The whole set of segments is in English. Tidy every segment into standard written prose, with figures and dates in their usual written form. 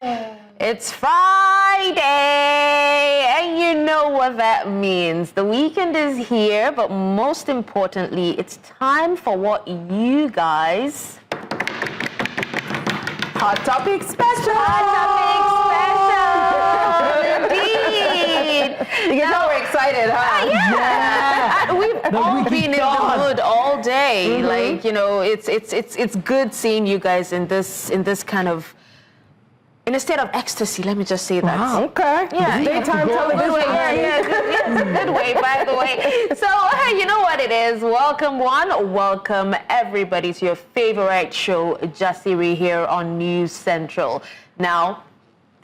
It's Friday, and you know what that means. The weekend is here, but most importantly, it's time for what you guys... Hot Topic Special! Hot Topic Special! Indeed! You know we're excited, huh? Yeah! We've all been in the mood all day. Like, you know, it's good seeing you guys in this kind of... in a state of ecstasy, let me just say that. Wow, okay. Yeah. Daytime television. Good way, by the way. So, hey, you know what it is. Welcome welcome everybody to your favorite show, Jasiri, here on News Central. Now,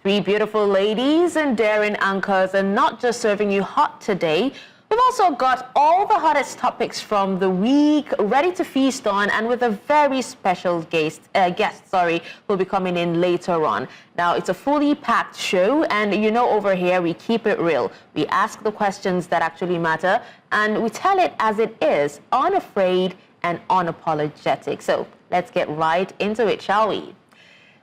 three beautiful ladies and daring anchors are not just serving you hot today. We've also got all the hottest topics from the week ready to feast on, and with a very special guest, who'll be coming in later on. Now, it's a fully packed show, and you know over here we keep it real. We ask the questions that actually matter, and we tell it as it is, unafraid and unapologetic. So let's get right into it, shall we?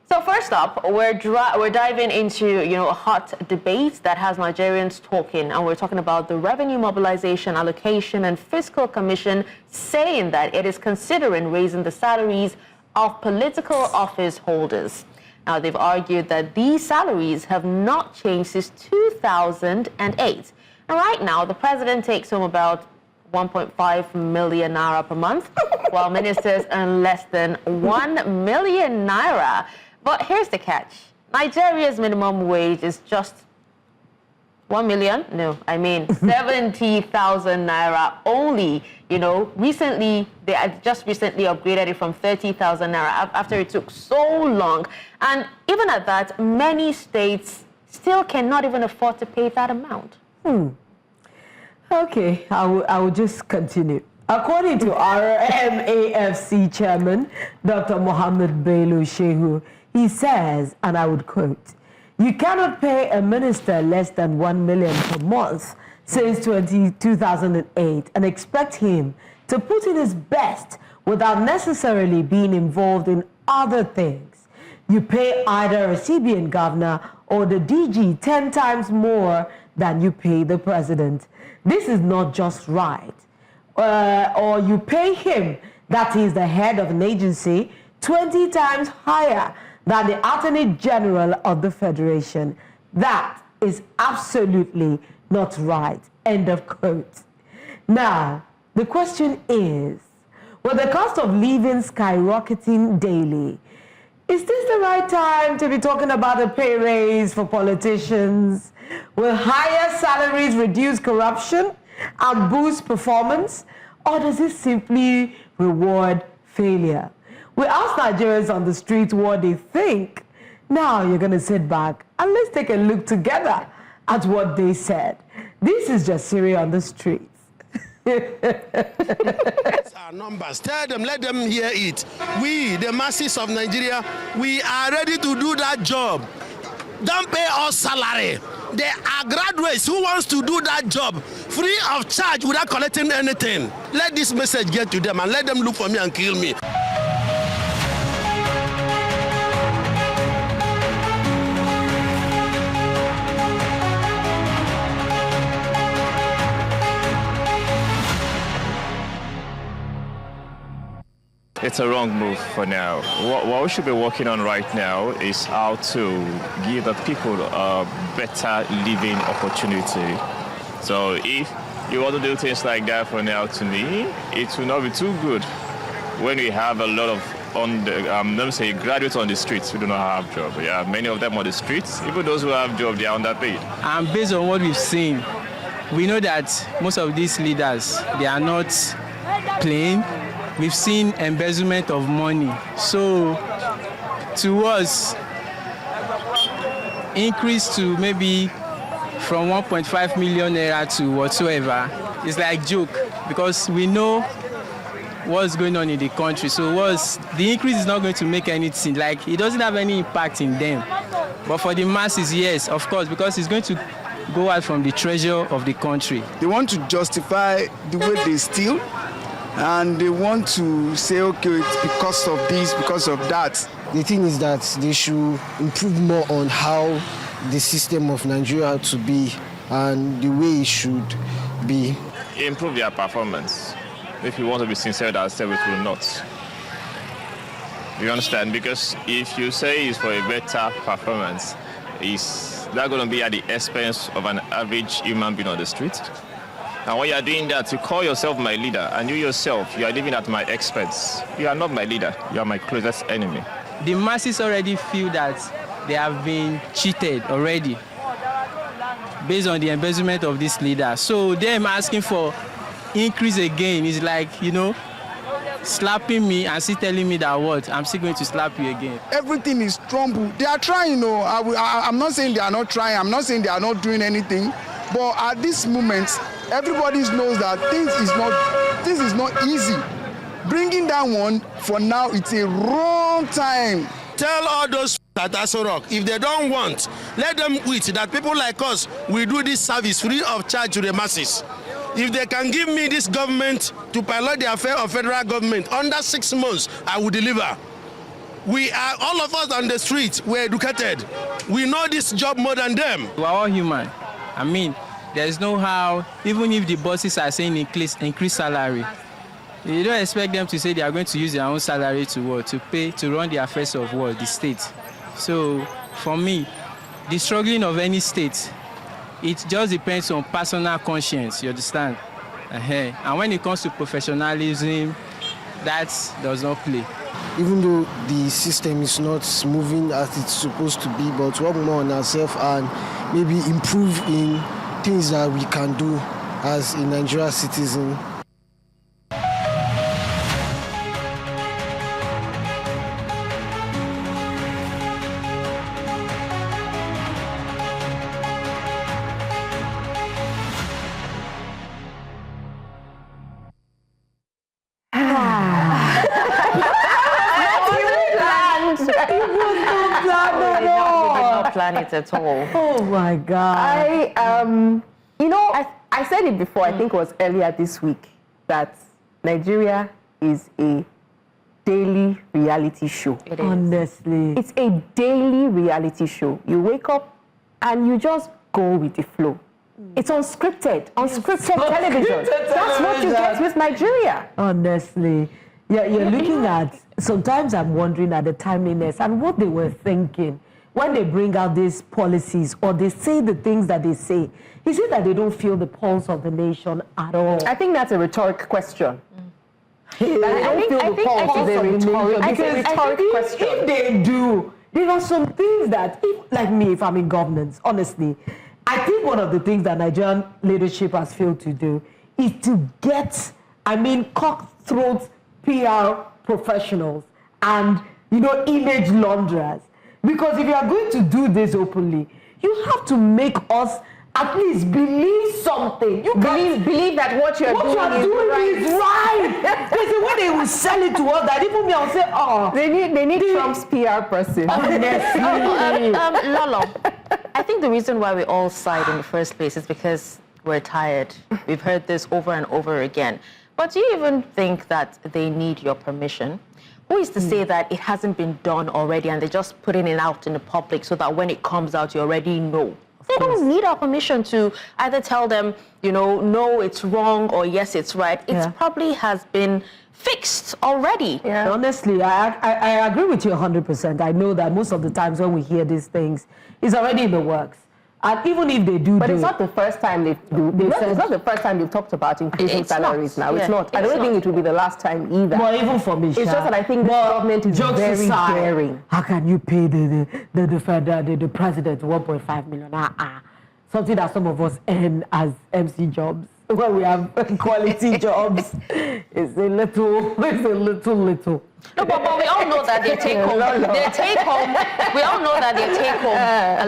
So first up, we're diving into, you know, a hot debate that has Nigerians talking, and we're talking about the Revenue Mobilisation, Allocation and Fiscal Commission saying that it is considering raising the salaries of political office holders. Now, they've argued that these salaries have not changed since 2008. And right now, the president takes home about 1.5 million naira per month, while ministers earn less than 1 million naira. But here's the catch. Nigeria's minimum wage is just 1 million? No, I mean 70,000 naira only. You know, recently, they just recently upgraded it from 30,000 naira after it took so long. And even at that, many states still cannot even afford to pay that amount. Okay, I will just continue. According to RMAFC chairman, Dr. Mohammed Bello Shehu, he says, and I would quote, "You cannot pay a minister less than 1 million per month since 2008 and expect him to put in his best without necessarily being involved in other things. You pay either a CBN governor or the DG 10 times more than you pay the president. This is not just right. Or you pay him, that is the head of an agency, 20 times higher than the Attorney General of the Federation. That is absolutely not right." End of quote. Now, the question is, with the cost of living skyrocketing daily, is this the right time to be talking about a pay raise for politicians? Will higher salaries reduce corruption and boost performance, or does it simply reward failure? We asked Nigerians on the street what they think. Now you're going to sit back and let's take a look together at what they said. This is Jasiri on the streets. Our numbers, tell them, let them hear it. We, the masses of Nigeria, we are ready to do that job. Don't pay us salary. There are graduates who wants to do that job free of charge without collecting anything. Let this message get to them and let them look for me and kill me. It's a wrong move for now. What we should be working on right now is how to give the people a better living opportunity. So if you want to do things like that for now, to me, it will not be too good when we have a lot of graduates on the streets who do not have jobs. Yeah, many of them on the streets. Even those who have jobs, they are underpaid. And based on what we've seen, we know that most of these leaders, they are not plain. We've seen embezzlement of money. So to us, increase to maybe from 1.5 million naira to whatsoever is like joke, because we know what's going on in the country. So the increase is not going to make anything. Like, it doesn't have any impact in them. But for the masses, yes, of course, because it's going to go out from the treasure of the country. They want to justify the way they steal, and they want to say, okay, it's because of this, because of that. the thing is that they should improve more on how the system of Nigeria to be and the way it should be. Improve their performance. If you want to be sincere with ourselves, it will not. You understand? Because if you say it's for a better performance, is that going to be at the expense of an average human being on the street? And when you are doing that, you call yourself my leader, and you yourself, you are living at my expense. You are not my leader. You are my closest enemy. The masses already feel that they have been cheated already based on the embezzlement of this leader. So them asking for increase again is like, slapping me and still telling me that what? I'm still going to slap you again. Everything is troubled. They are trying, I'm not saying they are not trying. I'm not saying they are not doing anything. But at this moment, everybody knows that this is not easy. Bringing that one, for now, it's a wrong time. Tell all those at Aso Rock, if they don't want, let them quit, that people like us will do this service free of charge to the masses. If they can give me this government to pilot the affair of federal government under 6 months, I will deliver. We are, all of us on the street, we're educated. We know this job more than them. We are all human. I mean, there's no how, even if the bosses are saying increase salary, you don't expect them to say they are going to use their own salary to pay, to run the affairs of the state. So, for me, the struggling of any state, it just depends on personal conscience, you understand? And when it comes to professionalism, that does not play. Even though the system is not moving as it's supposed to be, but work more on ourselves and maybe improve in things that we can do as a Nigerian citizen. Plan it at all. Oh my God. I said it before, I think it was earlier this week, that Nigeria is a daily reality show. It is. Honestly. It's a daily reality show. You wake up and you just go with the flow. It's unscripted television. That's what you get with Nigeria. Honestly. Yeah, you're looking at, sometimes I'm wondering at the timeliness and what they were thinking when they bring out these policies or they say the things that they say. Is it that they don't feel the pulse of the nation at all? I think that's a rhetoric question. I think It's a rhetoric question. If they do, there are some things that, if I'm in governance, honestly, I think one of the things that Nigerian leadership has failed to do is to get, cutthroat PR professionals and, image launderers. Because if you are going to do this openly, you have to make us at least believe something. You Believe that what you are doing is right. There's a way they will sell it to us that even me, I'll say, oh. They need Trump's PR person. Lolo, I think the reason why we all sighed in the first place is because we're tired. We've heard this over and over again. But do you even think that they need your permission? Who is to say that it hasn't been done already and they're just putting it out in the public so that when it comes out, you already know? They don't need our permission to either tell them, no, it's wrong, or yes, it's right. It probably has been fixed already. Yeah. Honestly, I agree with you 100%. I know that most of the times when we hear these things, it's already in the works. And even if they do, but it's not the first time it's not the first time they've talked about increasing salaries now. It's not. I don't think it will be the last time either. Well, even for me, it's just that I think the government is very daring. How can you pay the president 1.5 million? Something that some of us earn as MC jobs. When we have quality jobs, it's a little. No, but we all know that their take home, we all know that their take home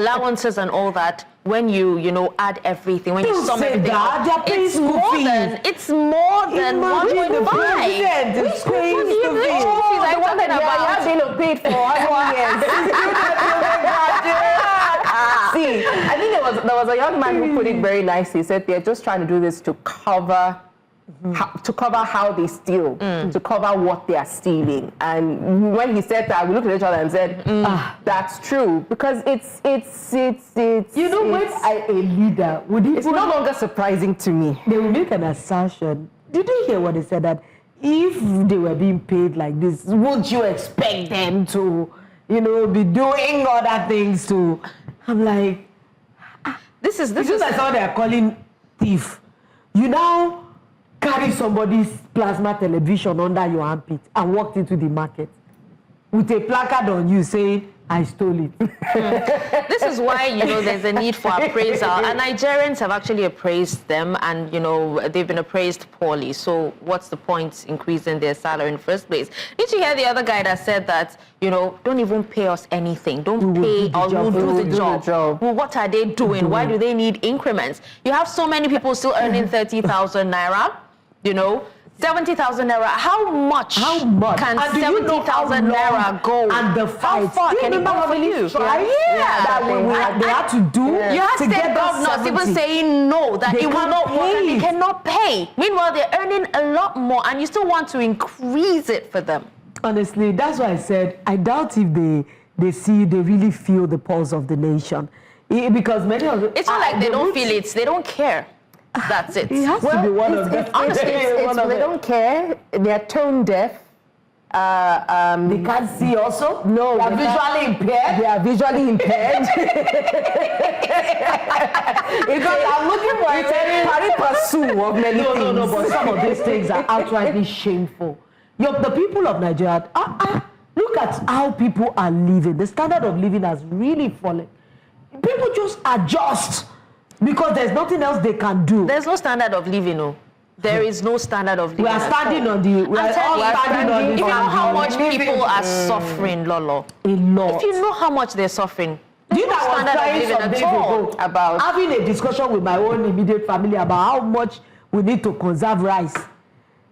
allowances and all that, when you add everything, when you sum everything up, it's more than 1.5. It's paying school fees. The one that Yaya paid for See, I think there was a young man who put it very nicely. He said they're just trying to do this to cover to cover how they steal, to cover what they are stealing. And when he said that, we looked at each other and said, that's true. Because it's you know, when a leader would it's no longer surprising to me. They will make an assertion. Did you hear what they said? That if they were being paid like this, would you expect them to, you know, be doing other things too? I'm like, this is how they are calling thief. You now carry somebody's plasma television under your armpit and walked into the market with a placard on you saying, I stole it. This is why, you know, there's a need for appraisal. And Nigerians have actually appraised them, and, you know, they've been appraised poorly. So what's the point increasing their salary in the first place? Did you hear the other guy that said that, you know, don't even pay us anything. Don't pay, or we'll do the job. Well, what are they doing? Why do they need increments? You have so many people still earning 30,000 naira, you know, 70,000 naira. How much can 70,000 naira go? And the fight. How far can it go for you? That they had to do. You have state governors even saying no, that it will not work and they cannot pay. Meanwhile, they're earning a lot more, and you still want to increase it for them. Honestly, that's why I said I doubt if they really feel the pulse of the nation, because many of it's not like they don't feel it; they don't care. That's it. It has to be one of them. Honestly, they don't care. They are tone deaf. They can't see also? No. They are visually impaired? They are visually impaired. Because I'm looking for a pari passu of many things. No, but some of these things are outrightly shameful. The people of Nigeria, look at how people are living. The standard of living has really fallen. People just adjust. Because there's nothing else they can do. There's no standard of living, no. There is no standard of living. We are standing on the... We are all standing on the... If you know how much people are suffering, Lolo. A lot. If you know how much they're suffering, do you know I was trying some days ago about having a discussion with my own immediate family about how much we need to conserve rice.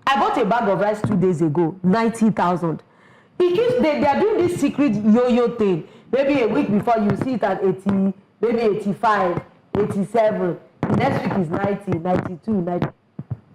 I bought a bag of rice 2 days ago, 90,000. They are doing this secret yo-yo thing. Maybe a week before you see it at 80, maybe 85. 87, next week is 90, 92, 90.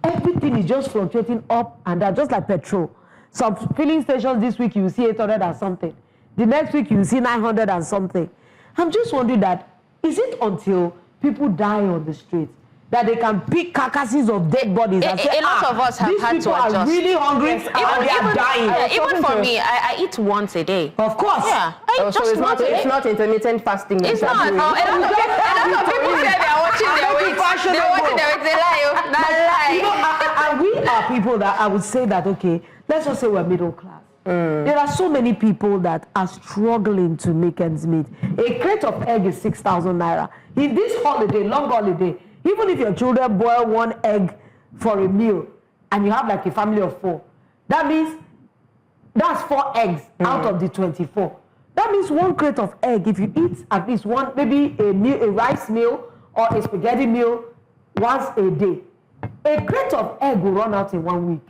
Everything is just fluctuating up and down, just like petrol. Some filling stations this week you see 800 and something. The next week you see 900 and something. I'm just wondering that, is it until people die on the streets that they can pick carcasses of dead bodies and say, a lot of us have had to adjust. These people are really hungry and they are dying. Even for me, I eat once a day. Of course. Yeah, I eat just once a day. It's not intermittent fasting. It's not. A lot of people say they are watching their weight. They're watching their weight. They lie. Not lie. You know, and we are people that I would say that, okay, let's just say we're middle class. There are so many people that are struggling to make ends meet. A crate of egg is 6,000 naira. In this holiday, long holiday, even if your children boil one egg for a meal and you have like a family of 4, that means that's 4 eggs out of the 24. That means one crate of egg, if you eat at least one, maybe a rice meal or a spaghetti meal once a day, a crate of egg will run out in 1 week.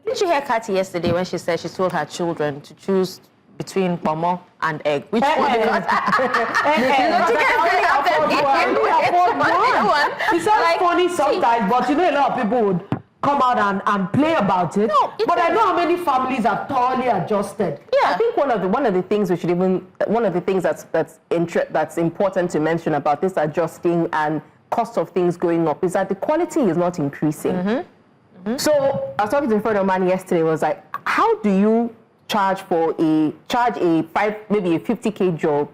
Did you hear Kati yesterday when she said she told her children to choose between pomo and egg? Which one? Because it sounds funny sometimes, but you know a lot of people would come out and play about it. No, but I know how many families are thoroughly adjusted. Yeah, I think one of the things that's important to mention about this adjusting and cost of things going up is that the quality is not increasing. So I was talking to a friend of mine yesterday. Was like, how do you charge a 50K job?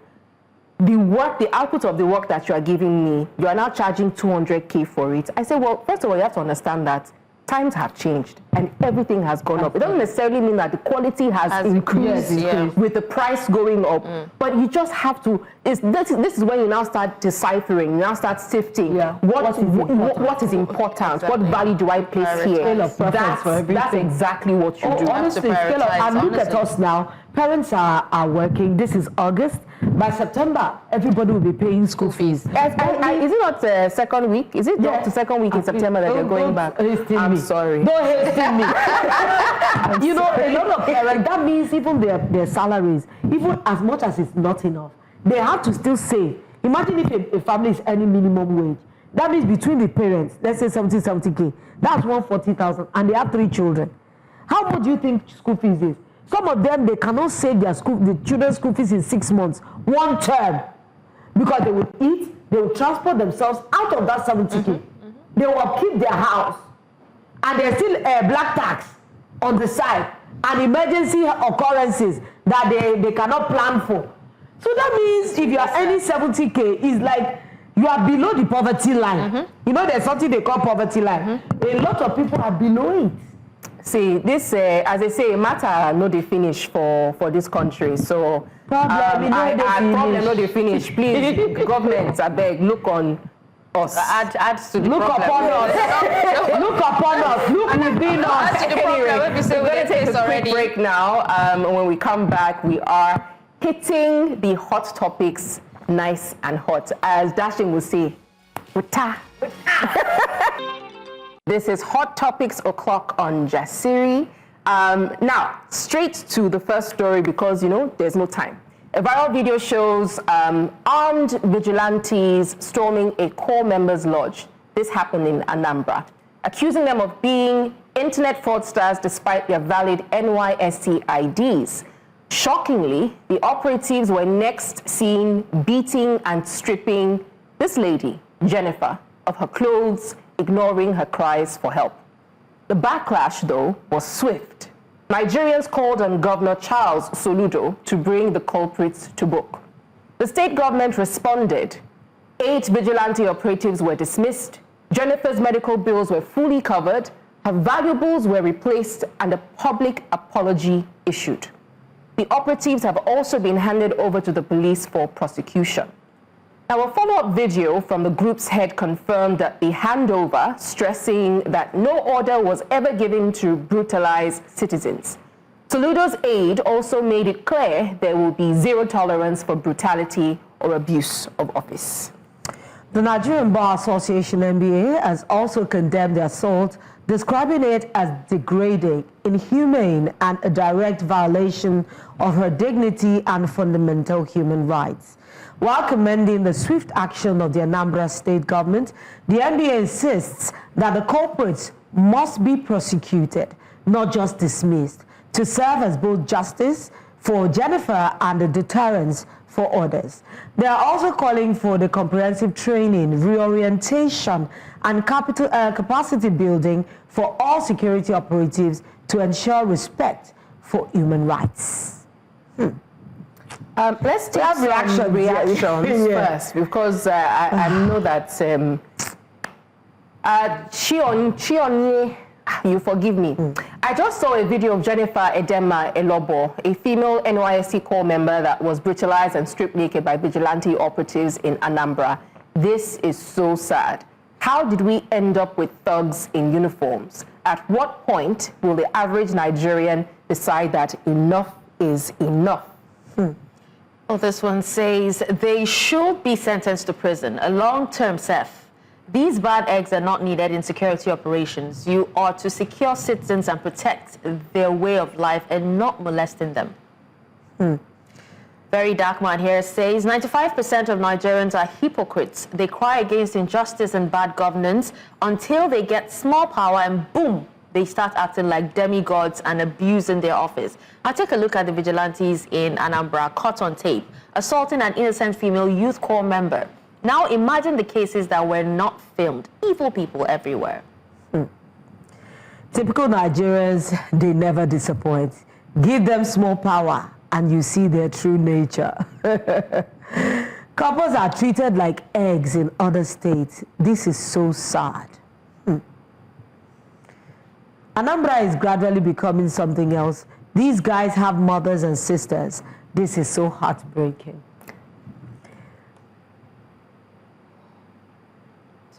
The output of the work that you are giving me, you are now charging 200K for it. I said, well, first of all, you have to understand that times have changed and everything has gone up. It doesn't necessarily mean that the quality has increased with the price going up, but you just have to. This is when you now start deciphering, you now start sifting what is important, what value do I place here. That's exactly what you do. Honestly, and look at us now. Parents are working. This is August. By September, everybody will be paying school fees. Is it not the second week? Is it not the second week in September that they're going back? I'm sorry. Don't hasten me. You know, a lot of parents, that means even their salaries, even as much as it's not enough, they have to still save. Imagine if a family is earning minimum wage. That means between the parents, let's say 70K, that's 140,000, and they have 3 children. How much do you think school fees is? Some of them, they cannot save the children's school fees in 6 months, 1 term, because they will eat, they will transport themselves out of that 70K. They will keep their house, and there's still black tax on the side, and emergency occurrences that they cannot plan for. So that means if you are earning 70K, it's like you are below the poverty line. You know, there's something they call poverty line. A lot of people are below it. See, this, as I say, matter no they finish for this country. So, problem no they finish. Please, government, I beg, look on us. Add to the look problem. Upon us. Look upon us. Look within us. Anyway, we're going to take a quick break now. When we come back, we are hitting the hot topics nice and hot. As Dashen will say, This is Hot Topics O'Clock on Jasiri. Now, straight to the first story because, you know, there's no time. A viral video shows armed vigilantes storming a core members' lodge. This happened in Anambra, accusing them of being internet fraudsters despite their valid NYSC IDs. Shockingly, the operatives were next seen beating and stripping this lady, Jennifer, of her clothes, ignoring her cries for help. The backlash, though, was swift. Nigerians called on Governor Charles Soludo to bring the culprits to book. The state government responded. 8 vigilante operatives were dismissed. Jennifer's medical bills were fully covered. Her valuables were replaced and a public apology issued. The operatives have also been handed over to the police for prosecution. Now, a follow-up video from the group's head confirmed that the handover, stressing that no order was ever given to brutalize citizens. Soludo's aide also made it clear there will be zero tolerance for brutality or abuse of office. The Nigerian Bar Association, NBA, has also condemned the assault, describing it as degrading, inhumane, and a direct violation of her dignity and fundamental human rights. While commending the swift action of the Anambra state government, the NBA insists that the culprits must be prosecuted, not just dismissed, to serve as both justice for Jennifer and a deterrence for others. They are also calling for the comprehensive training, reorientation, and capacity building for all security operatives to ensure respect for human rights. Let's take some reactions first, because I know that Chionye, you forgive me. I just saw a video of Jennifer Edema Elobo, a female NYSC core member that was brutalized and stripped naked by vigilante operatives in Anambra. This is so sad. How did we end up with thugs in uniforms? At what point will the average Nigerian decide that enough is enough? Well, this one says they should be sentenced to prison, a long-term SEF. These bad eggs are not needed in security operations. You are to secure citizens and protect their way of life and not molesting them. Very dark man here says 95% of Nigerians are hypocrites. They cry against injustice and bad governance until they get small power and boom, they start acting like demigods and abusing their office. Now take a look at the vigilantes in Anambra, caught on tape, assaulting an innocent female youth corps member. Now imagine the cases that were not filmed. Evil people everywhere. Typical Nigerians, they never disappoint. Give them small power and you see their true nature. Couples are treated like eggs in other states. This is so sad. Anambra is gradually becoming something else. These guys have mothers and sisters. This is so heartbreaking.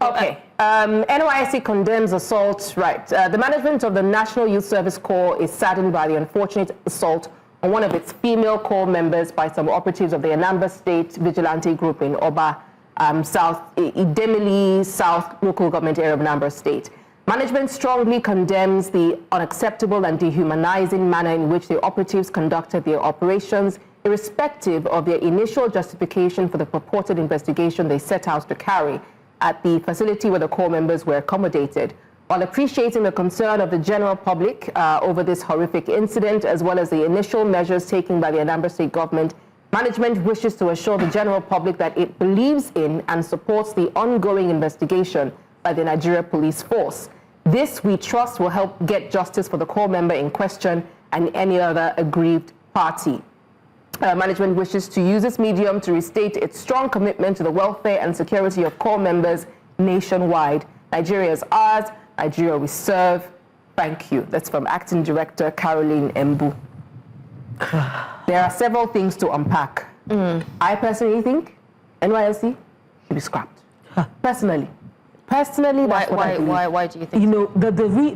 Okay. NYSC condemns assault. Right. The management of the National Youth Service Corps is saddened by the unfortunate assault on one of its female corps members by some operatives of the Anambra State Vigilante Group in Oba, Idemili South local government area of Anambra State. Management strongly condemns the unacceptable and dehumanizing manner in which the operatives conducted their operations, irrespective of their initial justification for the purported investigation they set out to carry. at the facility where the corps members were accommodated. While appreciating the concern of the general public over this horrific incident, as well as the initial measures taken by the Anambra State government, management wishes to assure the general public that it believes in and supports the ongoing investigation by the Nigeria Police Force. This, we trust, will help get justice for the corps member in question and any other aggrieved party. Management wishes to use this medium to restate its strong commitment to the welfare and security of corps members nationwide. Nigeria is ours. Nigeria we serve. Thank you. That's from Acting Director Caroline Mbu. There are several things to unpack. I personally think NYSC should be scrapped. Personally, that's what I believe. Why do you think? You know,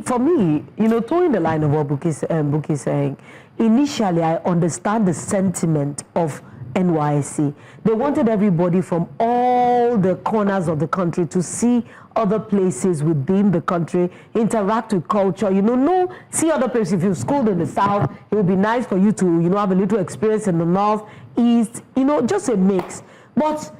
for me, you know, towing the line of what Bukky is saying, initially I understand the sentiment of NYSC. They wanted everybody from all the corners of the country to see other places within the country, interact with culture, you know, see other places. If you've schooled in the South, it would be nice for you to, you know, have a little experience in the North, East, you know, just a mix. But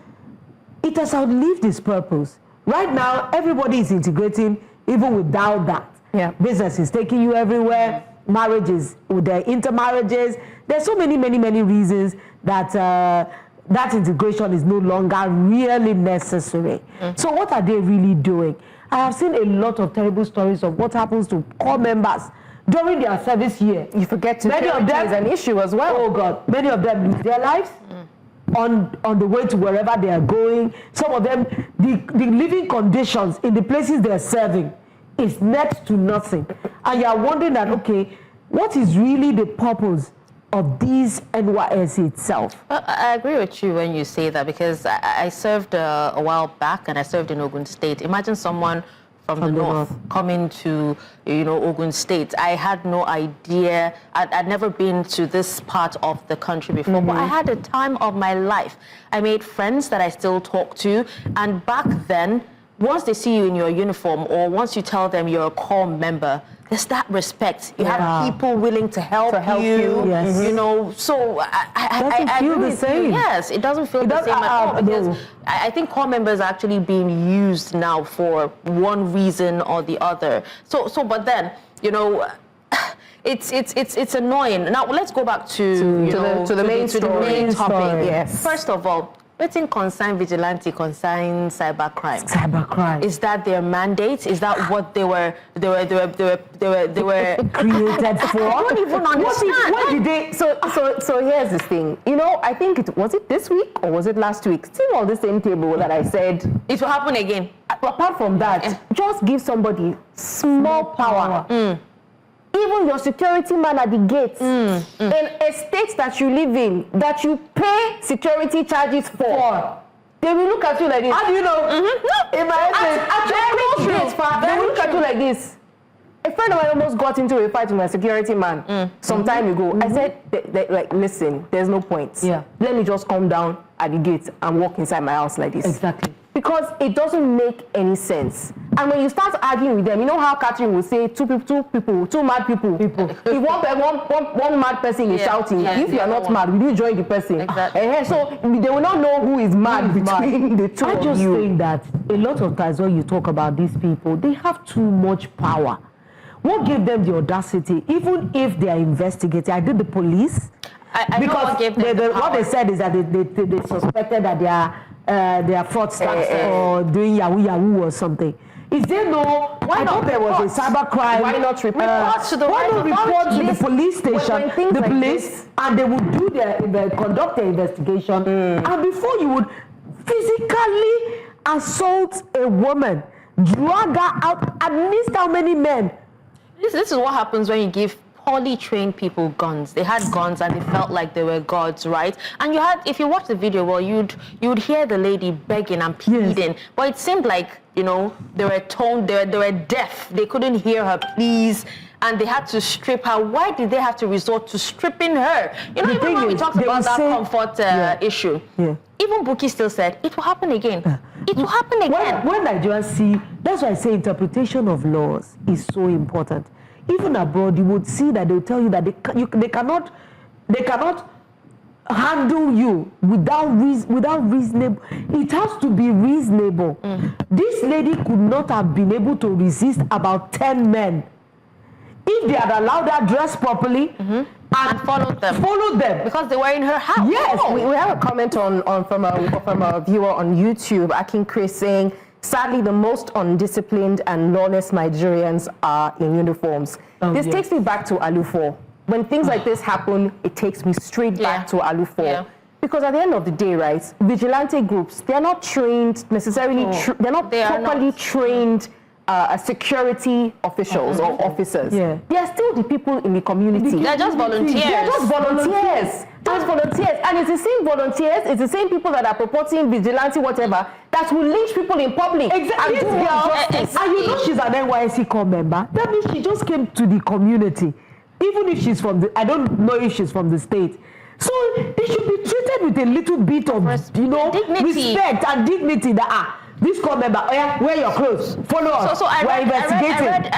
it has outlived its purpose. Right now, everybody is integrating, even without that. Yeah. Business is taking you everywhere. Marriages, with their intermarriages. There's so many reasons that that integration is no longer really necessary. So what are they really doing? I have seen a lot of terrible stories of what happens to corps members during their service year. You forget security is an issue as well. Oh God, many of them lose their lives on the way to wherever they are going. Some of them, the living conditions in the places they are serving is next to nothing. And you are wondering that, okay, what is really the purpose of this NYSC itself? I agree with you when you say that, because I served a while back, and I served in Ogun State. Imagine someone from the north coming to, you know, Ogun State. I had no idea. I'd never been to this part of the country before, but I had a time of my life. I made friends that I still talk to, and back then, once they see you in your uniform, or once you tell them you're a corps member, there's that respect. You have people willing to help you. Yes. You know, so I feel agree the with same. you. Yes, it doesn't feel the same at all, because I think corps members are actually being used now for one reason or the other. So, but then, you know, it's annoying. Now let's go back to the main topic. Yes. First of all, waiting concern vigilante, concern cybercrime. Cybercrime. Is that their mandate? Is that what they were created for? I don't even understand. What did they? So here's this thing. You know, I think was it this week or was it last week? Still on the same table that I said It will happen again. Apart from that, just give somebody small power. Even your security man at the gate, in a state that you live in, that you pay security charges for, they will look at you like this. How do you know? In my head, they will look at you like this. A friend of mine almost got into a fight with my security man some time ago. I said, like, listen, there's no point. Yeah. Let me just come down at the gate and walk inside my house like this. Exactly. Because it doesn't make any sense. And when you start arguing with them, you know how Catherine will say two mad people. If one mad person is shouting, if you are not mad, will you join the person? Exactly. So they will not know who is mad between the two I of just you. think that a lot of times when you talk about these people, they have too much power. What gave them the audacity, even if they are investigating? I did the police. I know because what gave them the what they power. said is that they suspected that they are fraudsters or doing Yahoo or something. Is there no? Why not? There was a cybercrime. Why not report to the Why not report to the police station, things the like police, this- and they would do conduct their investigation. And before you would physically assault a woman, drag her out, at least how many men? This is what happens when you give poorly trained people guns. They had guns and they felt like they were gods, right? And you had, if you watch the video, well, you'd hear the lady begging and pleading, but it seemed like, you know, they were deaf. They couldn't hear her pleas, and they had to strip her. Why did they have to resort to stripping her? You know, even when we talked about that comfort issue, even Bukky still said it will happen again. It will happen again. When Nigerians see, that's why I say interpretation of laws is so important. Even abroad, you would see that they'll tell you that they cannot handle you without reasonable. It has to be reasonable. This lady could not have been able to resist about 10 men if they had allowed her dress properly and followed them because they were in her house. Yes, we have a comment from a viewer on YouTube, Akin saying, sadly, the most undisciplined and lawless Nigerians are in uniforms. This takes me back to Alufo. When things like this happen, it takes me straight back to Alufo. Yeah. Because at the end of the day, right, vigilante groups, they're not trained necessarily, they're not properly trained security officials or officers. Yeah. They are still the people in the community. They're just volunteers. They're just volunteers. Just volunteers. And it's the same volunteers, it's the same people that are purporting vigilante, whatever, that will lynch people in public. Exactly. And you know she's an NYSC corps member. That means she just came to the community. Even if she's from the, I don't know if she's from the state. So they should be treated with a little bit of, dignity. Respect and dignity that, this corps member, wear your clothes, follow us. So I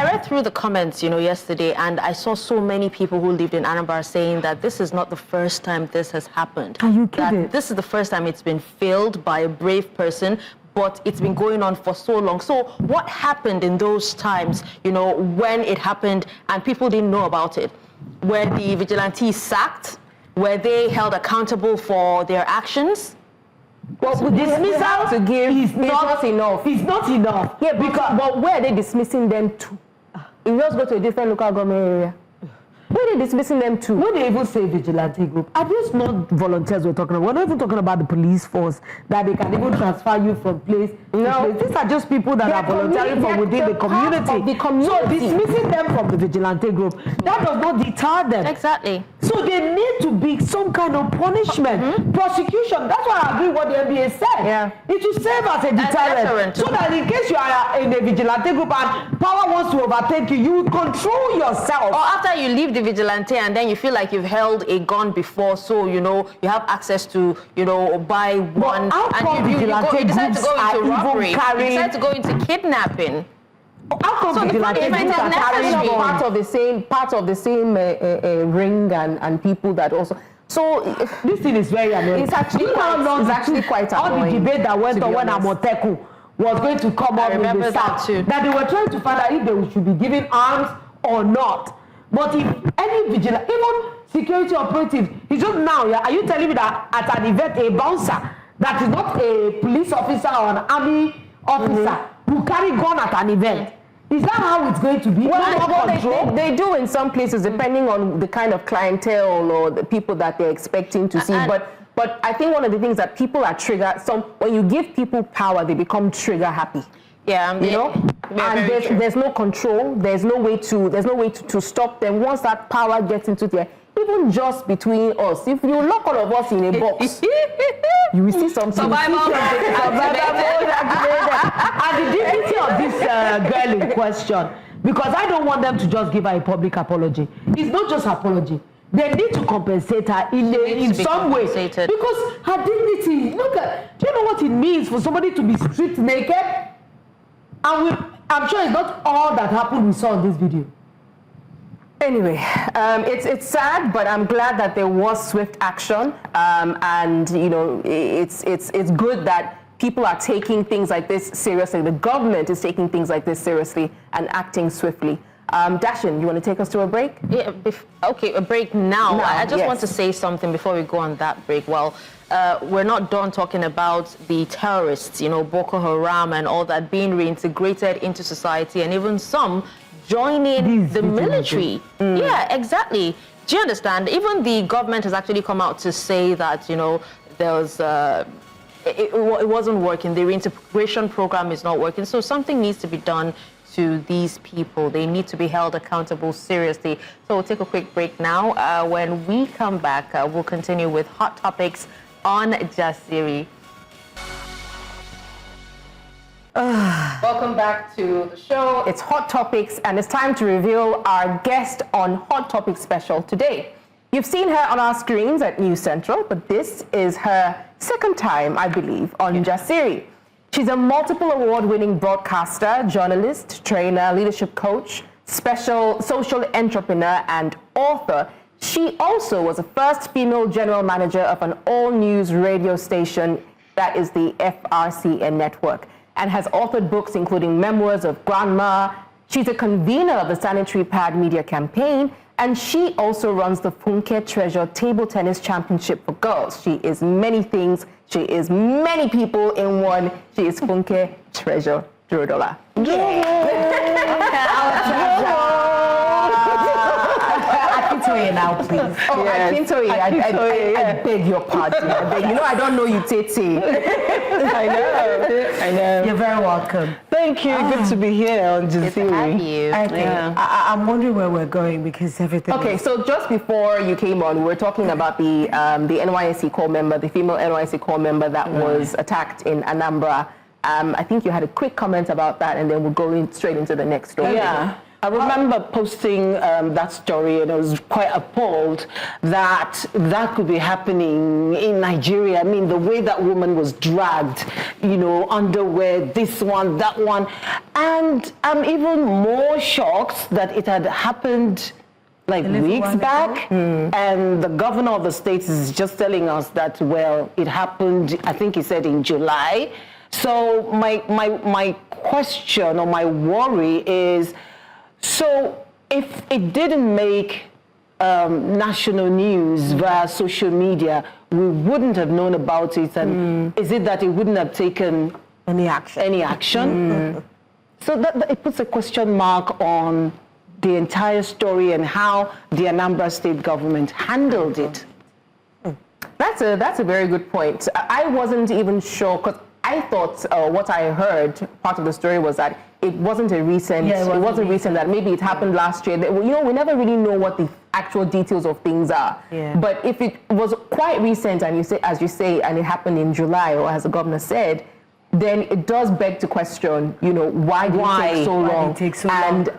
read through the comments, yesterday, and I saw so many people who lived in Anambra saying that this is not the first time this has happened. Are you kidding? That this is the first time it's been failed by a brave person, but it's been going on for so long. So what happened in those times, when it happened and people didn't know about it? Were the vigilantes sacked? Were they held accountable for their actions? Well, dismissal to give is not enough. It's not enough. Yeah, but where are they dismissing them to? You just go to a different local government area. Where are they dismissing them to? When they even say vigilante group, are these not volunteers we're talking about? We're not even talking about the police force that they can even transfer you from place to place. These are just people that are volunteering from within the community. So dismissing them from the vigilante group, that does not deter them. Exactly. So there need to be some kind of punishment, prosecution. That's why I agree with what the NBA said. Yeah. It will serve as a deterrent. So that in case you are in a vigilante group and power wants to overtake you, you will control yourself. Or after you leave the vigilante and then you feel like you've held a gun before, so you have access to buy one, and you decide to go into robbery, you decide to go into kidnapping. So the punishment is part of the same ring and people that also. So this thing is very annoying. It's actually quite annoying. All the debate that went on when Amoteku was going to come up with the South, that they were trying to find out if they should be given arms or not. But if any vigilante, even security operatives, it's just now, are you telling me that at an event, a bouncer that is not a police officer or an army officer who carry gun at an event? Is that how it's going to be? Well, they do in some places, depending on the kind of clientele or the people that they're expecting to see. But I think one of the things that people are triggered, when you give people power, they become trigger happy. Yeah, and there's no control. There's no way to stop them. Once that power gets into there, even just between us, if you lock all of us in a box, you will see something. Survival mode and the dignity of this girl in question, because I don't want them to just give her a public apology. It's not just apology. They need to compensate her in some way, because her dignity. Do you know what it means for somebody to be stripped naked? And I'm sure it's not all that happened we saw in this video. Anyway, it's sad, but I'm glad that there was swift action, and it's good that people are taking things like this seriously. The government is taking things like this seriously and acting swiftly. Dashen, you want to take us to a break? Yeah, okay, a break now. I just want to say something before we go on that break. Well, we're not done talking about the terrorists, Boko Haram and all that being reintegrated into society, and even some joining the military. Yeah, exactly. Do you understand? Even the government has actually come out to say that, there was... it wasn't working. The reintegration program is not working. So something needs to be done to these people. They need to be held accountable seriously. So we'll take a quick break now. When we come back, we'll continue with hot topics on Jasiri. Welcome back to the show. It's Hot Topics, and it's time to reveal our guest on Hot Topics special today. You've seen her on our screens at News Central, but this is her second time, I believe, on Jasiri. She's a multiple award-winning broadcaster, journalist, trainer, leadership coach, special social entrepreneur, and author. She also was the first female general manager of an all-news radio station that is the FRCN network, and has authored books including Memoirs of Grandma. She's a convener of the Sanitary Pad Media Campaign, and she also runs the Funke Treasure Table Tennis Championship for girls. She is many things. She is many people in one. She is Funke Treasure Akintoye. Akintoye now, please. Oh, yes. Akintoye, I beg your pardon. You know I don't know you, Tete. I know. You're very welcome. Thank you. Good to be here on Good to have you. I'm wondering where we're going because everything. Okay, so just before you came on, we were talking about the NYSC corps member, the female NYSC corps member that was attacked in Anambra. I think you had a quick comment about that, and then we'll go straight into the next story. Yeah. I remember posting that story, and I was quite appalled that that could be happening in Nigeria. I mean, the way that woman was dragged, you know, underwear, this one, that one. And I'm even more shocked that it had happened like weeks back. And the governor of the state is just telling us that, well, it happened, I think he said in July. So my question or my worry is, so if it didn't make national news via social media, we wouldn't have known about it, and is it that it wouldn't have taken any action? So that it puts a question mark on the entire story and how the Anambra state government handled it. That's a very good point. I wasn't even sure, because I thought what I heard, part of the story was that it wasn't a recent, it wasn't recent, that maybe it happened last year. You know, we never really know what the actual details of things are. Yeah. But if it was quite recent, and you say, as you say, and it happened in July, or as the governor said, then it does beg to question, you know, why did it take so long?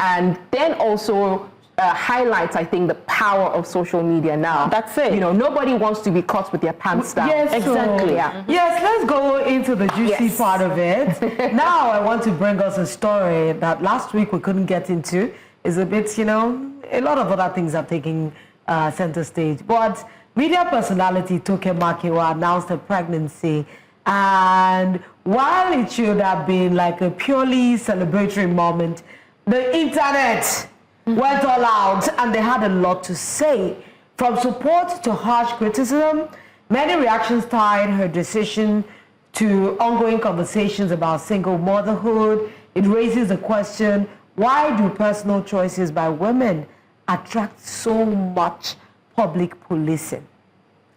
And then also highlights, I think, the power of social media now. That's it. You know, nobody wants to be caught with their pants down. Yes, exactly. Yes, let's go into the juicy part of it. Now I want to bring us a story that last week we couldn't get into. It's a bit, you know, a lot of other things are taking center stage. But media personality Toke Makinwa announced her pregnancy. And while it should have been like a purely celebratory moment, the internet went all out, and they had a lot to say. From support to harsh criticism, many reactions tied her decision to ongoing conversations about single motherhood. It raises the question, why do personal choices by women attract so much public policing?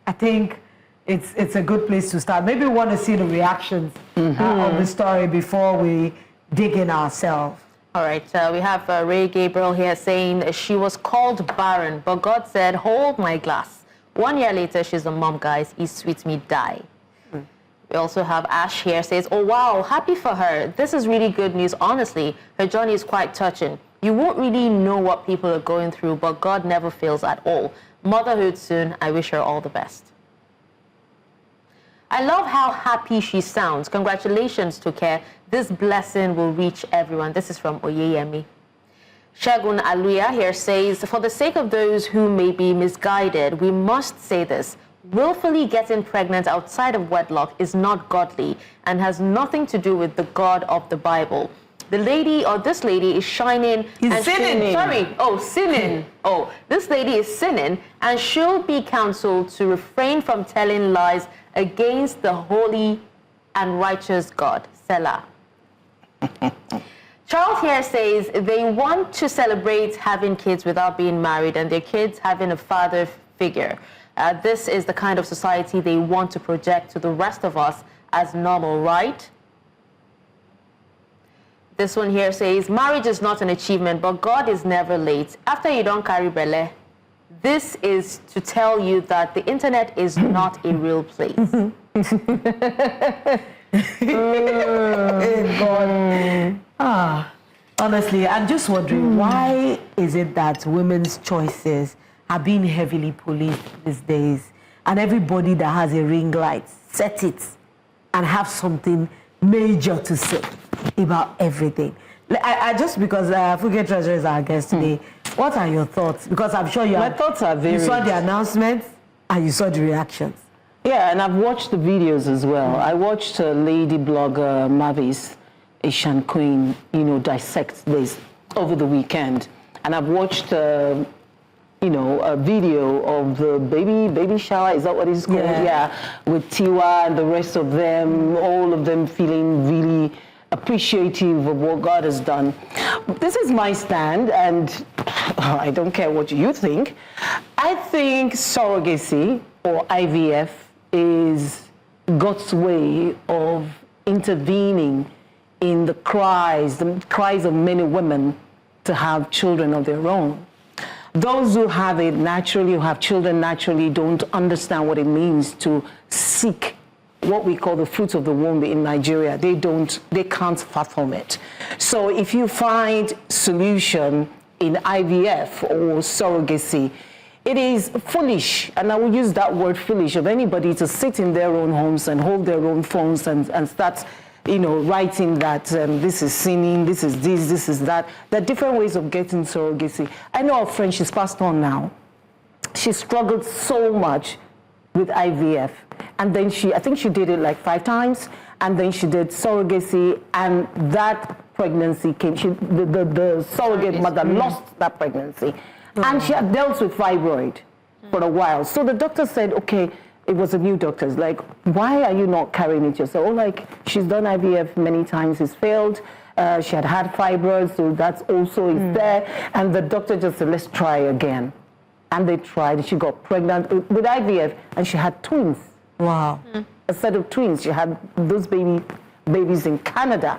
I think it's a good place to start. Maybe we want to see the reactions of the story before we dig in ourselves. All right, we have Ray Gabriel here saying she was called barren, but God said, hold my glass. 1 year later, she's a mom, guys. Eat sweet me, die. We also have Ash here says, oh, wow, happy for her. This is really good news. Honestly, her journey is quite touching. You won't really know what people are going through, but God never fails at all. Motherhood soon. I wish her all the best. I love how happy she sounds. Congratulations, Toke. This blessing will reach everyone. This is from Oyeyemi. Shagun Aluya here says, for the sake of those who may be misguided, we must say this. Willfully getting pregnant outside of wedlock is not godly and has nothing to do with the God of the Bible. The lady, or this lady, is shining and sinning. Sinning. This lady is sinning, and she'll be counseled to refrain from telling lies against the holy and righteous God. Selah. Charles here says they want to celebrate having kids without being married and their kids having a father figure. This is the kind of society they want to project to the rest of us as normal, right? This one here says, marriage is not an achievement, but God is never late. After you don't carry belle, this is to tell you that the internet is not a real place. Honestly, I'm just wondering, why is it that women's choices are being heavily policed these days, and everybody that has a ring light, set it and have something major to say about everything? I just, because Funke Treasure is our guest today, What are your thoughts? Because I'm sure My thoughts are you saw varied. the announcements and you saw the reactions. Yeah, and I've watched the videos as well. I watched lady blogger Mavis Asian Queen, dissect this over the weekend. And I've watched, a video of the baby shower, is that what it's called? Yeah, with Tiwa and the rest of them, all of them feeling really appreciative of what God has done. This is my stand, and I don't care what you think. I think surrogacy or IVF is God's way of intervening in the cries of many women to have children of their own. Those who have it naturally, who have children naturally, don't understand what it means to seek what we call the fruits of the womb in Nigeria. They can't fathom it. So if you find solution in IVF or surrogacy, it is foolish, and I will use that word foolish, of anybody to sit in their own homes and hold their own phones and start, writing that this is sinning, this is this, this is that. There are different ways of getting surrogacy. I know a friend, she's passed on now. She struggled so much with IVF. And then I think she did it like 5 times, and then she did surrogacy, and that pregnancy came, the surrogate mother lost that pregnancy. And she had dealt with fibroid for a while. So the doctor said, okay, it was a new doctor. It's like, why are you not carrying it yourself? Oh, like, she's done IVF many times, it's failed. She had fibroids, so that's also is there. And the doctor just said, let's try again. And they tried, she got pregnant with IVF, and she had twins. Wow. A set of twins. She had those babies in Canada.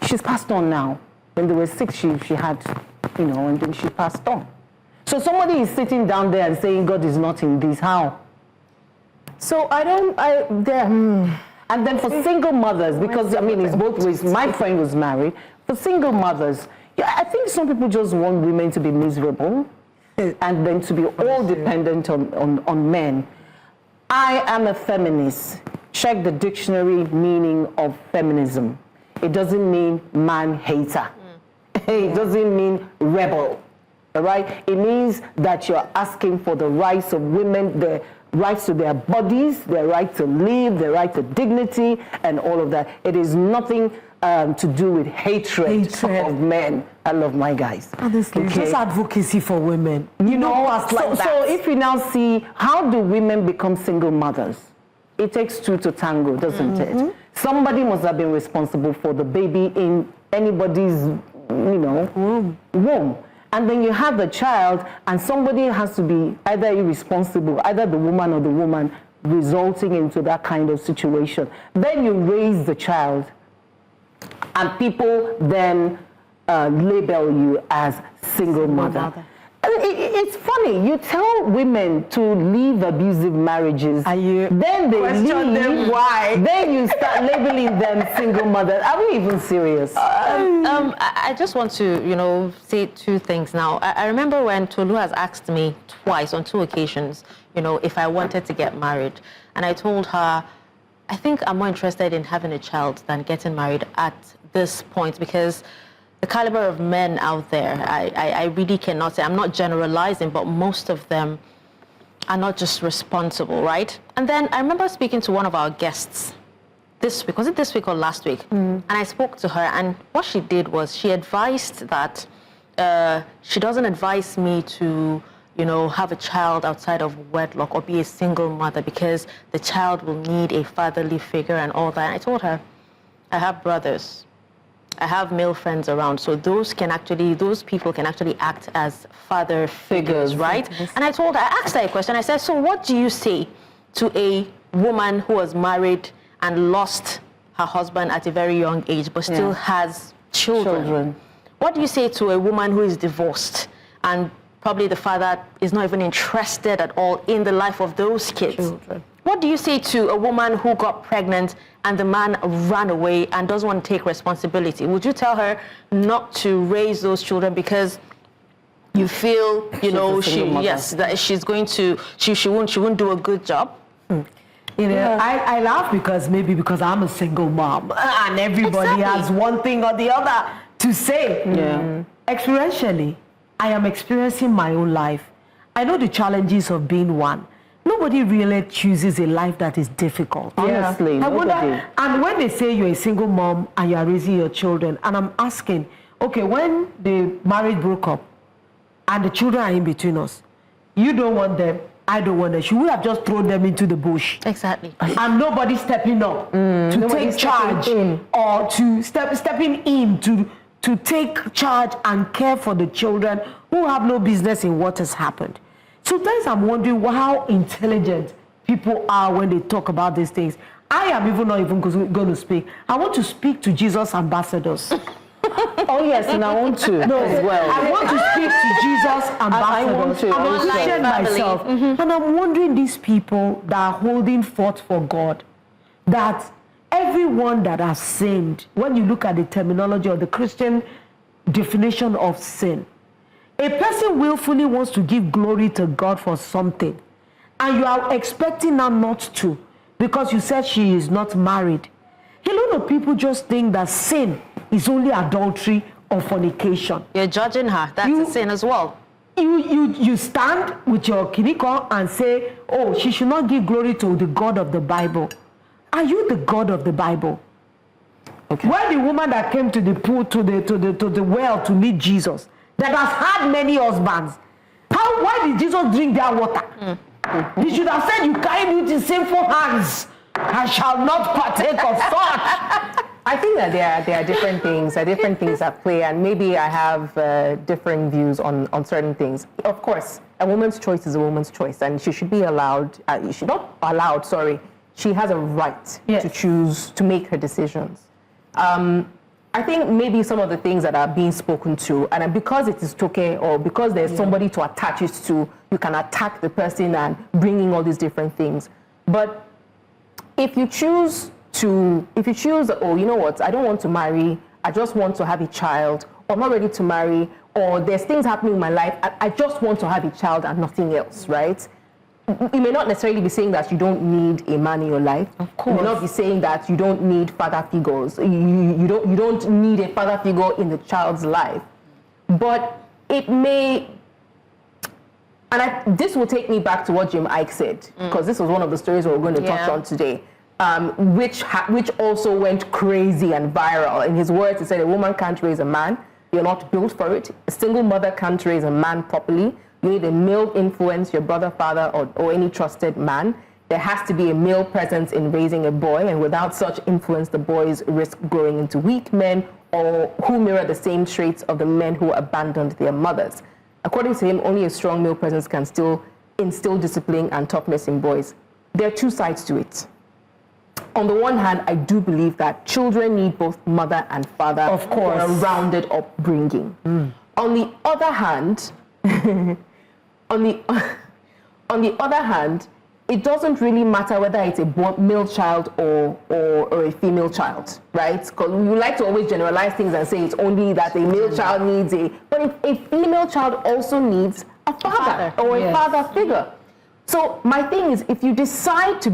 She's passed on now. When they were 6, she had, and then she passed on. So somebody is sitting down there and saying God is not in this. How? So and then for single mothers, because it's both ways. My friend was married. For single mothers, I think some people just want women to be miserable and then to be all dependent on men. I am a feminist. Check the dictionary meaning of feminism. It doesn't mean man hater. It doesn't mean rebel. All right? It means that you're asking for the rights of women, the rights to their bodies, their right to live, their right to dignity, and all of that. It is nothing to do with hatred of men. I love my guys. Honestly, just advocacy for women. So if we now see, how do women become single mothers? It takes 2 to tango, doesn't it? Somebody must have been responsible for the baby in anybody's, womb. And then you have the child, and somebody has to be either irresponsible, either the woman or the woman, resulting into that kind of situation. Then you raise the child, and people then label you as single mother. It's funny, you tell women to leave abusive marriages, then they leave, them why? Then you start labeling them single mothers. Are we even serious? I just want to, say 2 things now. I remember when Tolu has asked me twice, on 2 occasions, if I wanted to get married. And I told her, I think I'm more interested in having a child than getting married at this point, because the caliber of men out there, I really cannot say, I'm not generalizing, but most of them are not just responsible, right? And then I remember speaking to one of our guests this week, was it this week or last week? And I spoke to her, and what she did was she advised that she doesn't advise me to, have a child outside of wedlock or be a single mother, because the child will need a fatherly figure and all that. And I told her, I have brothers. I have male friends around, so those people can actually act as father figures, right? And I asked her a question. I said, so what do you say to a woman who was married and lost her husband at a very young age, but still has children? What do you say to a woman who is divorced and probably the father is not even interested at all in the life of those kids? What do you say to a woman who got pregnant and the man ran away and doesn't want to take responsibility? Would you tell her not to raise those children because you feel, that she won't do a good job? I laugh because I'm a single mom and everybody has one thing or the other to say. Experientially, I am experiencing my own life. I know the challenges of being one. Nobody really chooses a life that is difficult. Honestly, I wonder, nobody. and when they say you're a single mom and you're raising your children, and I'm asking, okay, when the marriage broke up and the children are in between us, you don't want them, I don't want them. Should we have just thrown them into the bush? Exactly. And nobody stepping up to take charge or to stepping in to take charge and care for the children who have no business in what has happened. Sometimes I'm wondering how intelligent people are when they talk about these things. I am even not even going to speak. I want to speak to Jesus ambassadors. Oh yes, and I want to as well. I want to speak to Jesus ambassadors. I'm a Christian myself. And I'm wondering these people that are holding forth for God, that everyone that has sinned, when you look at the terminology of the Christian definition of sin, a person willfully wants to give glory to God for something, and you are expecting her not to because you said she is not married. A lot of people just think that sin is only adultery or fornication. You're judging her. That's a sin as well. You stand with your kiniko and say, oh, she should not give glory to the God of the Bible. Are you the God of the Bible? Okay. Where the woman that came to the pool, to the well to meet Jesus, that has had many husbands, why did Jesus drink their water? He should have said, you carry me with his sinful hands. I shall not partake of such. I think that there are different things, at play, and maybe I have differing views on certain things. Of course, a woman's choice is a woman's choice, and she should be allowed, she has a right to choose, to make her decisions. I think maybe some of the things that are being spoken to, and because it is Toke, or because there's somebody to attach it to, you can attack the person and bring in all these different things. But if you choose, oh, you know what, I don't want to marry, I just want to have a child, or I'm not ready to marry, or there's things happening in my life, I just want to have a child and nothing else, right? You may not necessarily be saying that you don't need a man in your life. Of course. You may not be saying that you don't need father figures. You don't need a father figure in the child's life. But it may, and this will take me back to what Jim Iyke said, because this was one of the stories we're going to touch on today, which also went crazy and viral. In his words, he said, a woman can't raise a man. You're not built for it. A single mother can't raise a man properly. You need a male influence, your brother, father, or any trusted man. There has to be a male presence in raising a boy, and without such influence, the boys risk growing into weak men or who mirror the same traits of the men who abandoned their mothers. According to him, only a strong male presence can still instill discipline and toughness in boys. There are two sides to it. On the one hand, I do believe that children need both mother and father, of course, for a rounded upbringing. On the other hand, on the other hand, it doesn't really matter whether it's a male child or a female child, right? Because we like to always generalize things and say it's only that a male child needs but a female child also needs a father or a father figure. So my thing is, if you decide,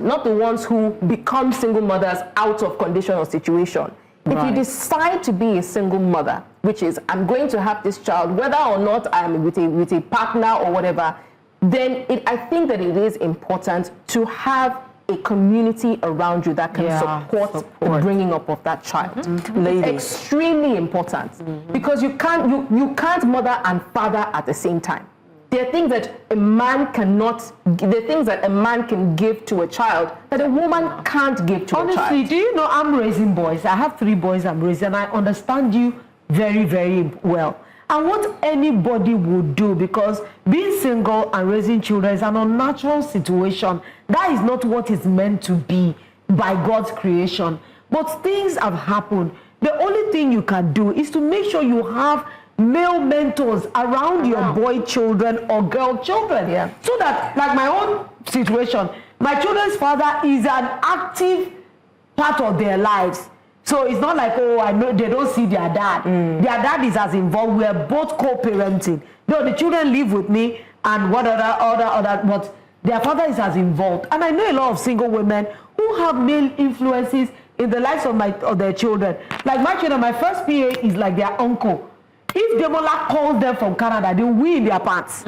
not the ones who become single mothers out of condition or situation, if you decide to be a single mother, which is, I'm going to have this child, whether or not I'm with a partner or whatever, then I think that it is important to have a community around you that can support the bringing up of that child. It's extremely important because you can't mother and father at the same time. There are things that a man cannot, there are things that a man can give to a child that a woman can't give to a child. Honestly, do you know I'm raising boys? I have 3 boys I'm raising, and I understand you very, very well. And what anybody would do, because being single and raising children is an unnatural situation. That is not what is meant to be by God's creation. But things have happened. The only thing you can do is to make sure you have male mentors around your boy children or girl children. So that, like my own situation, my children's father is an active part of their lives. So it's not like, oh, I know they don't see their dad. Their dad is as involved. We are both co-parenting. No, the children live with me and what other, but their father is as involved. And I know a lot of single women who have male influences in the lives of their children. Like my children, my first PA is like their uncle. if Demola calls them from Canada, they will wee in their pants.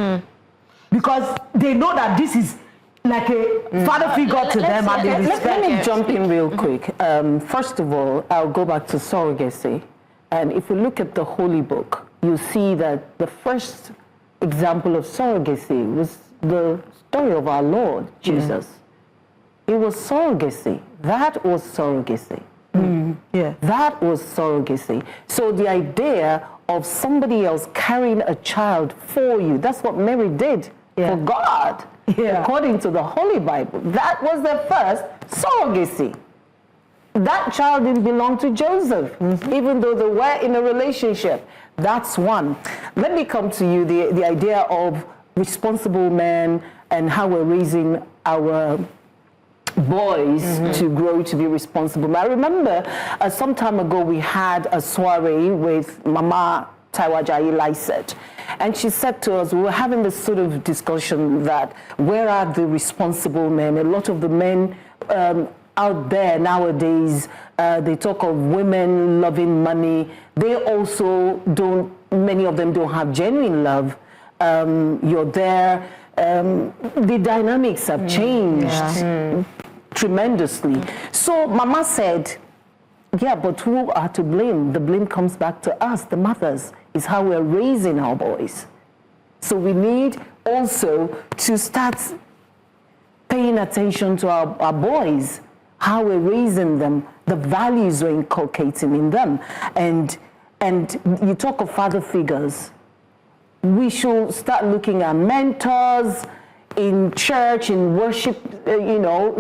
Because they know that this is like a father figure to them and they respect. Let me jump in real quick. First of all, I'll go back to surrogacy. And if you look at the Holy Book, you see that the first example of surrogacy was the story of our Lord Jesus. It was surrogacy. That was surrogacy. Yeah. That was surrogacy. So the idea of somebody else carrying a child for you, that's what Mary did for God, according to the Holy Bible. That was the first surrogacy. That child didn't belong to Joseph, even though they were in a relationship. That's one. Let me come to you, the idea of responsible men and how we're raising our boys to grow to be responsible. I remember some time ago we had a soiree with Mama Taiwajayi Lyset, and she said to us, we were having this sort of discussion that where are the responsible men? A lot of the men out there nowadays, they talk of women loving money. They also don't, many of them don't have genuine love. You're there. The dynamics have changed tremendously. So Mama said, yeah, but who are to blame? The blame comes back to us, the mothers. Is how we're raising our boys. So we need also to start paying attention to our boys, how we're raising them, the values we're inculcating in them. And you talk of father figures. We should start looking at mentors in church, in worship,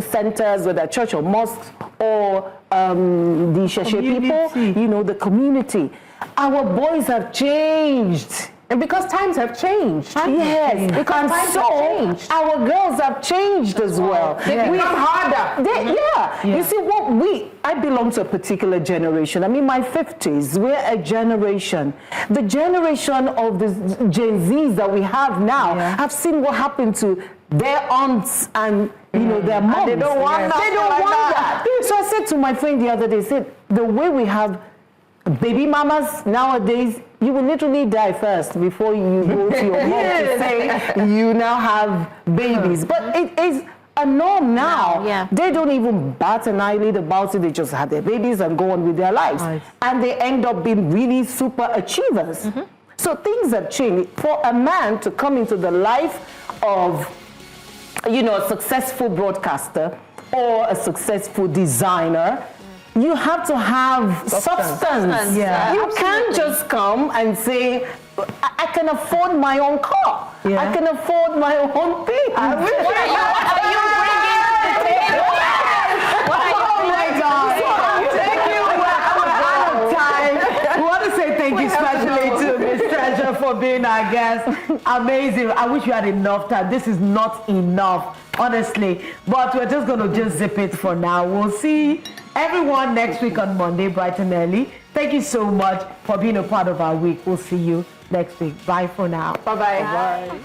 centers, whether church or mosques, or the Sheshe people, the community. Our boys have changed. And because times have changed. Yes, because times have changed. Our girls have changed as well. They become harder. You see, I belong to a particular generation. I'm in my 50s. We're a generation. The generation of the Gen Zs that we have now have seen what happened to their aunts and their moms. And they don't want that. They don't want that. So I said to my friend the other day, the way we have baby mamas nowadays, you will literally die first before you go to your mom to say you now have babies. But it is a norm now. They don't even bat an eyelid about it. They just have their babies and go on with their lives. Right. And they end up being really super achievers. So things have changed. For a man to come into the life of, a successful broadcaster or a successful designer, you have to have substance. You can't just come and say, I can afford my own car. I can afford my own thing. What are you bringing to the table? Oh my God. Thank you. We're out of time. We want to say thank you especially to Ms. Treasure for being our guest. Amazing. I wish you had enough time. This is not enough, honestly. But we're just going to zip it for now. We'll see everyone next week on Monday, bright and early. Thank you so much for being a part of our week. We'll see you next week. Bye for now. Bye-bye. Bye.